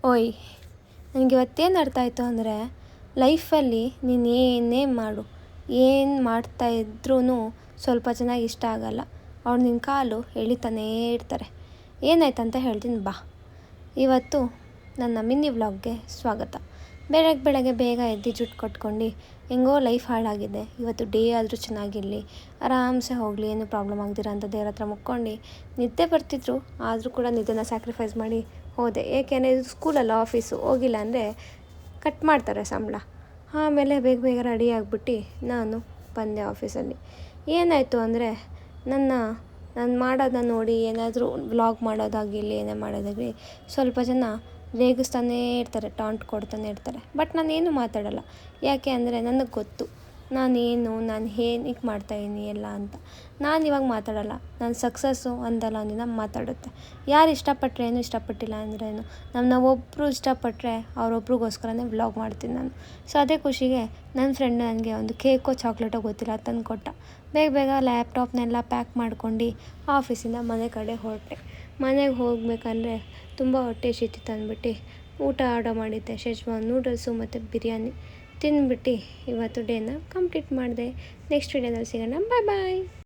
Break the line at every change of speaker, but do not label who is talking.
ಓಯ್, ನನಗಿವತ್ತೇನು ಅರ್ಥ ಆಯಿತು ಅಂದರೆ, ಲೈಫಲ್ಲಿ ನೀನು ಏನೇ ಮಾಡು, ಏನು ಮಾಡ್ತಾಯಿದ್ರೂ ಸ್ವಲ್ಪ ಚೆನ್ನಾಗಿ ಇಷ್ಟ ಆಗಲ್ಲ. ಅವ್ರು ನಿನ್ನ ಕಾಲು ಎಳಿತಾನೇ ಇರ್ತಾರೆ. ಏನಾಯ್ತಂತ ಹೇಳ್ತೀನಿ ಬಾ. ಇವತ್ತು ನನ್ನ ಮಿನಿ ವ್ಲಾಗ್ಗೆ ಸ್ವಾಗತ. ಬೆಳಗ್ಗೆ ಬೇಗ ಎದ್ದು ಜುಟ್ಟು ಕಟ್ಕೊಂಡು ಹೆಂಗೋ ಲೈಫ್ ಹಾಳಾಗಿದೆ, ಇವತ್ತು ಡೇ ಆದರೂ ಚೆನ್ನಾಗಿರಲಿ, ಆರಾಮ್ಸೆ ಹೋಗಲಿ, ಏನು ಪ್ರಾಬ್ಲಮ್ ಆಗ್ದಿರ ಅಂತ ದೇವ್ರ ಹತ್ರ ಮುಕ್ಕೊಂಡು ನಿದ್ದೆ ಬರ್ತಿದ್ರು. ಆದರೂ ಕೂಡ ನಿದ್ದೆನ ಸ್ಯಾಕ್ರಿಫೈಸ್ ಮಾಡಿ ಹೋದೆ. ಏಕೆಂದರೆ ಇದು ಸ್ಕೂಲಲ್ಲ, ಆಫೀಸು. ಹೋಗಿಲ್ಲ ಅಂದರೆ ಕಟ್ ಮಾಡ್ತಾರೆ ಸಂಬಳ. ಆಮೇಲೆ ಬೇಗ ರೆಡಿ ಆಗಿಬಿಟ್ಟು ನಾನು ಬಂದೆ ಆಫೀಸಲ್ಲಿ. ಏನಾಯಿತು ಅಂದರೆ ನಾನು ಮಾಡೋದನ್ನ ನೋಡಿ ಏನಾದರೂ ವ್ಲಾಗ್ ಮಾಡೋದಾಗಿರಲಿ, ಏನೇ ಮಾಡೋದಾಗಲಿ, ಸ್ವಲ್ಪ ಜನ ರೇಗಿಸ್ತಾನೇ ಇರ್ತಾರೆ, ಟಾಂಟ್ ಕೊಡ್ತಾನೆ ಇರ್ತಾರೆ. ಬಟ್ ನಾನೇನು ಮಾತಾಡಲ್ಲ. ಯಾಕೆ ಅಂದರೆ ನನಗೆ ಗೊತ್ತು ನಾನು ಏನಕ್ಕೆ ಮಾಡ್ತಾಯಿದ್ದೀನಿ ಎಲ್ಲ ಅಂತ. ನಾನು ಇವಾಗ ಮಾತಾಡಲ್ಲ. ನಾನು ಸಕ್ಸಸ್ಸು ಒಂದಲ್ಲ ಒಂದಿನ ಮಾತಾಡುತ್ತೆ. ಯಾರು ಇಷ್ಟಪಟ್ಟರೆ ಏನು, ಇಷ್ಟಪಟ್ಟಿಲ್ಲ ಅಂದ್ರೇನು, ಒಬ್ಬರು ಇಷ್ಟಪಟ್ಟರೆ ಅವರೊಬ್ರಿಗೋಸ್ಕರನೇ ವ್ಲಾಗ್ ಮಾಡ್ತೀನಿ ನಾನು. ಸೊ ಅದೇ ಖುಷಿಗೆ ನನ್ನ ಫ್ರೆಂಡ್ ನನಗೆ ಒಂದು ಕೇಕೋ ಚಾಕ್ಲೇಟೋ ಗೊತ್ತಿಲ್ಲ ತಂದು ಕೊಟ್ಟ. ಬೇಗ ಲ್ಯಾಪ್ಟಾಪ್ನೆಲ್ಲ ಪ್ಯಾಕ್ ಮಾಡ್ಕೊಂಡು ಆಫೀಸಿಂದ ಮನೆ ಕಡೆ ಹೊರಟೆ. ಮನೆಗೆ ಹೋಗಬೇಕಂದ್ರೆ ತುಂಬ ಹೊಟ್ಟೆ ಹಸಿತಿತ್ತು ಅಂದ್ಬಿಟ್ಟು ಊಟ ಆರ್ಡರ್ ಮಾಡಿದ್ದೆ. ಶೆಜ್ವಾನ್ ನೂಡಲ್ಸು ಮತ್ತು ಬಿರಿಯಾನಿ ತಿಂದ್ಬಿಟ್ಟು ಇವತ್ತು ಡೇನ ಕಂಪ್ಲೀಟ್ ಮಾಡಿದೆ. ನೆಕ್ಸ್ಟ್ ವಿಡಿಯೋದಲ್ಲಿ ಸಿಗೋಣ. ಬಾಯ್.